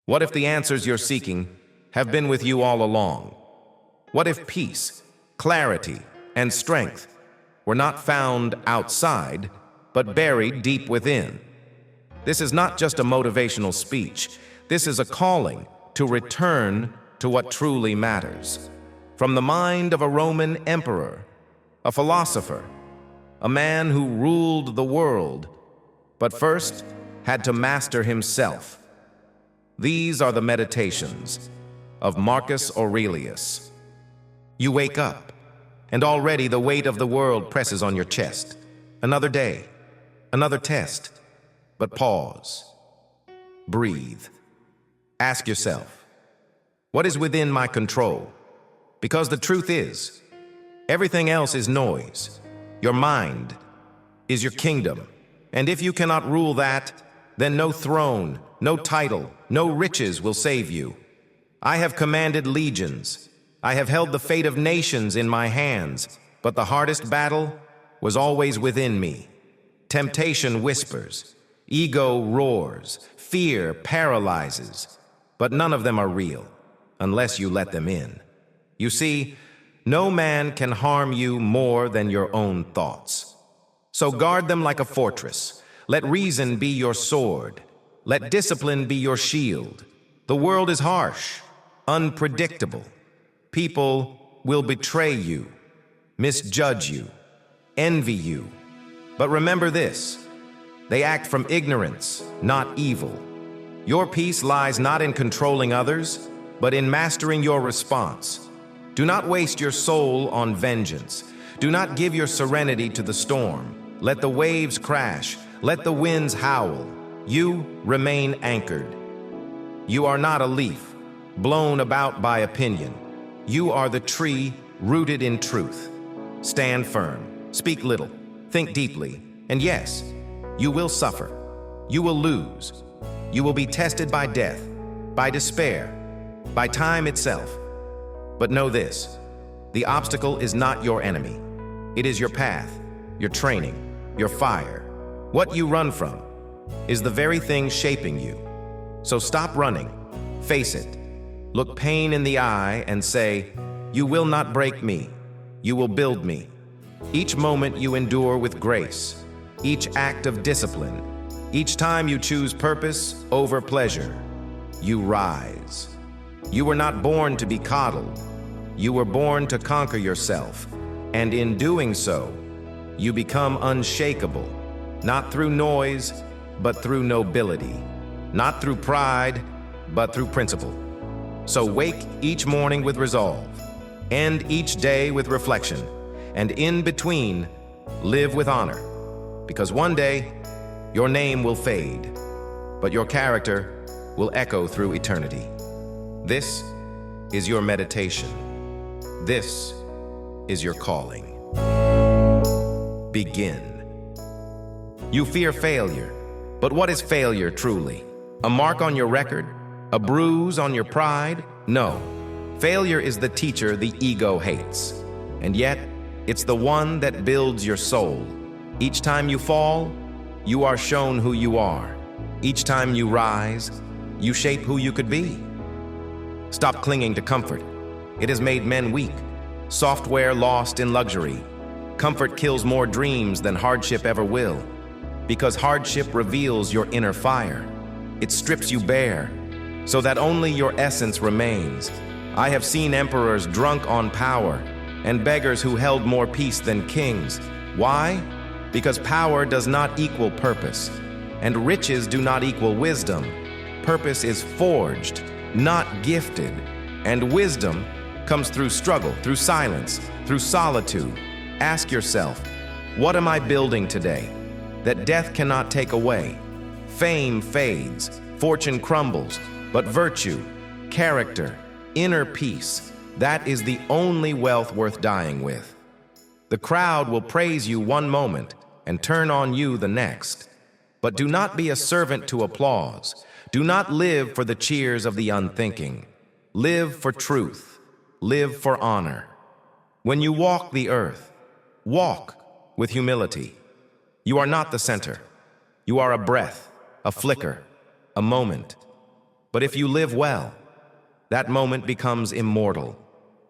What if the answers you're seeking have been with you all along? What if peace, clarity, and strength were not found outside, but buried deep within? This is not just a motivational speech. This is a calling to return to what truly matters. From the mind of a Roman emperor, a philosopher, a man who ruled the world, but first had to master himself. These are the meditations of Marcus Aurelius. You wake up, and already the weight of the world presses on your chest. Another day, another test. But pause. Breathe. Ask yourself, what is within my control? Because the truth is, everything else is noise. Your mind is your kingdom. And if you cannot rule that, then no throne, no title, no riches will save you. I have commanded legions. I have held the fate of nations in my hands, but the hardest battle was always within me. Temptation whispers, ego roars, fear paralyzes, but none of them are real unless you let them in. You see, no man can harm you more than your own thoughts. So guard them like a fortress. Let reason be your sword. Let discipline be your shield. The world is harsh, unpredictable. People will betray you, misjudge you, envy you. But remember this, they act from ignorance, not evil. Your peace lies not in controlling others, but in mastering your response. Do not waste your soul on vengeance. Do not give your serenity to the storm. Let the waves crash. Let the winds howl. You remain anchored. You are not a leaf, blown about by opinion. You are the tree rooted in truth. Stand firm. Speak little. Think deeply. And yes, you will suffer. You will lose. You will be tested by death, by despair, by time itself. But know this, the obstacle is not your enemy. It is your path, your training, your fire. What you run from is the very thing shaping you. So stop running, face it. Look pain in the eye and say, you will not break me, you will build me. Each moment you endure with grace, each act of discipline, each time you choose purpose over pleasure, you rise. You were not born to be coddled. You were born to conquer yourself, and in doing so, you become unshakable, not through noise, but through nobility, not through pride, but through principle. So wake each morning with resolve, end each day with reflection, and in between, live with honor, because one day, your name will fade, but your character will echo through eternity. This is your meditation. This is your calling. Begin. You fear failure, but what is failure truly? A mark on your record? A bruise on your pride? No. Failure is the teacher the ego hates, and yet it's the one that builds your soul. Each time you fall, you are shown who you are. Each time you rise, you shape who you could be. Stop clinging to comfort. It has made men weak. Software lost in luxury. Comfort kills more dreams than hardship ever will. Because hardship reveals your inner fire. It strips you bare, so that only your essence remains. I have seen emperors drunk on power, and beggars who held more peace than kings. Why? Because power does not equal purpose, and riches do not equal wisdom. Purpose is forged, not gifted, and wisdom comes through struggle, through silence, through solitude. Ask yourself, what am I building today that death cannot take away? Fame fades, fortune crumbles, but virtue, character, inner peace, that is the only wealth worth dying with. The crowd will praise you one moment and turn on you the next. But do not be a servant to applause. Do not live for the cheers of the unthinking. Live for truth. Live for honor. When you walk the earth, walk with humility. You are not the center. You are a breath, a flicker, a moment. But if you live well, that moment becomes immortal.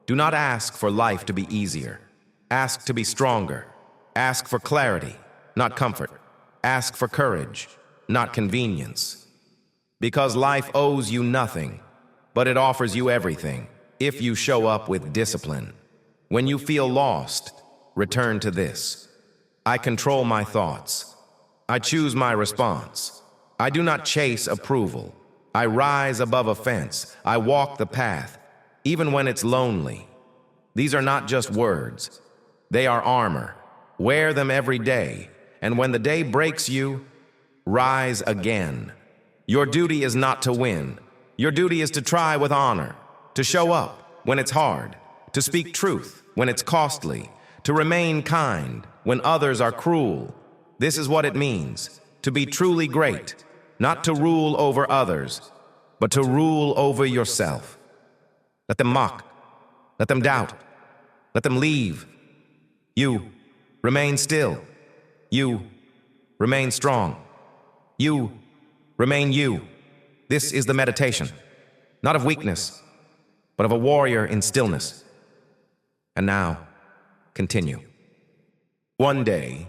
Do not ask for life to be easier. Ask to be stronger. Ask for clarity, not comfort. Ask for courage, not convenience. Because life owes you nothing, but it offers you everything if you show up with discipline. When you feel lost, return to this. I control my thoughts. I choose my response. I do not chase approval. I rise above offense. I walk the path, even when it's lonely. These are not just words. They are armor. Wear them every day, and when the day breaks you, rise again. Your duty is not to win. Your duty is to try with honor, to show up when it's hard, to speak truth when it's costly, to remain kind when others are cruel. This is what it means to be truly great, not to rule over others, but to rule over yourself. Let them mock. Let them doubt. Let them leave. You remain still. You remain strong. You remain you. This is the meditation, not of weakness, but of a warrior in stillness. And now, continue. One day,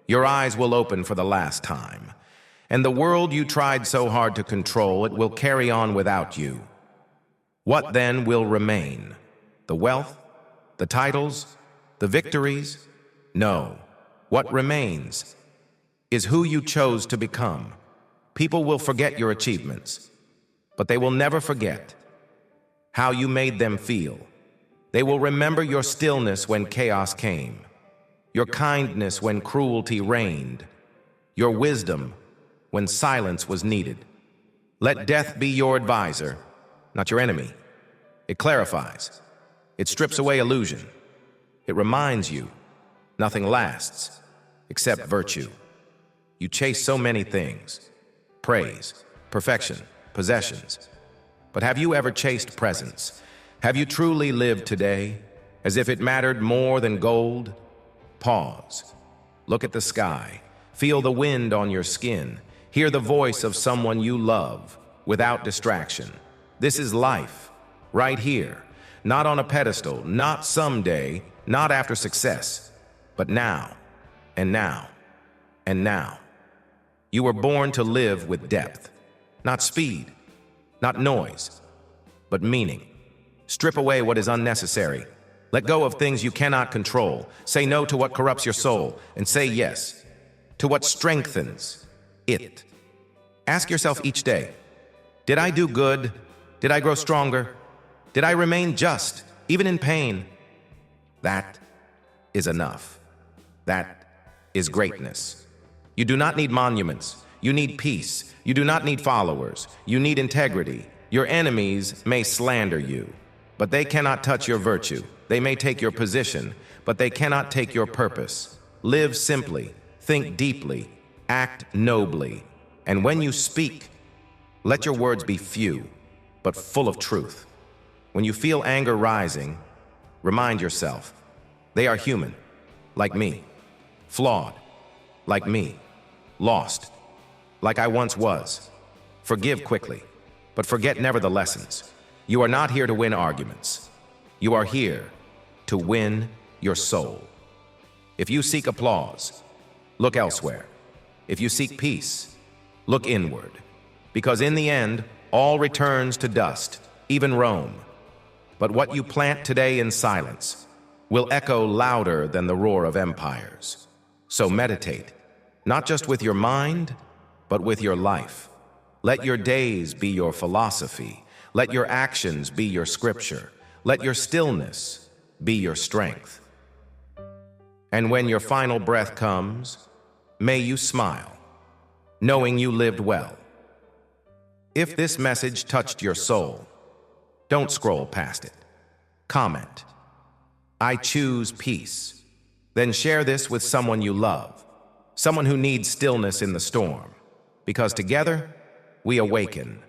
your eyes will open for the last time, and the world you tried so hard to control, it will carry on without you. What then will remain? The wealth? The titles? The victories? No. What remains is who you chose to become. People will forget your achievements, but they will never forget how you made them feel. They will remember your stillness when chaos came, your kindness when cruelty reigned, your wisdom when silence was needed. Let death be your advisor, not your enemy. It clarifies. It strips away illusion. It reminds you nothing lasts except virtue. You chase so many things: praise, perfection, possessions. But have you ever chased presence? Have you truly lived today as if it mattered more than gold? Pause. Look at the sky. Feel the wind on your skin. Hear the voice of someone you love without distraction. This is life, right here. Not on a pedestal, not someday, not after success, but now, and now, and now. You were born to live with depth, not speed, not noise, but meaning. Strip away what is unnecessary. Let go of things you cannot control. Say no to what corrupts your soul, and say yes to what strengthens it. Ask yourself each day, did I do good? Did I grow stronger? Did I remain just, even in pain? That is enough. That is greatness. You do not need monuments. You need peace. You do not need followers. You need integrity. Your enemies may slander you, but they cannot touch your virtue. They may take your position, but they cannot take your purpose. Live simply, think deeply, act nobly. And when you speak, let your words be few, but full of truth. When you feel anger rising, remind yourself, they are human, like me, flawed, like me, lost, like I once was. Forgive quickly, but forget never the lessons. You are not here to win arguments. You are here to win your soul. If you seek applause, look elsewhere. If you seek peace, look inward. Because in the end, all returns to dust, even Rome. But what you plant today in silence will echo louder than the roar of empires. So meditate, not just with your mind, but with your life. Let your days be your philosophy. Let your actions be your scripture. Let your stillness be your strength. And when your final breath comes, may you smile, knowing you lived well. If this message touched your soul, don't scroll past it. Comment, I choose peace. Then share this with someone you love, someone who needs stillness in the storm, because together we awaken.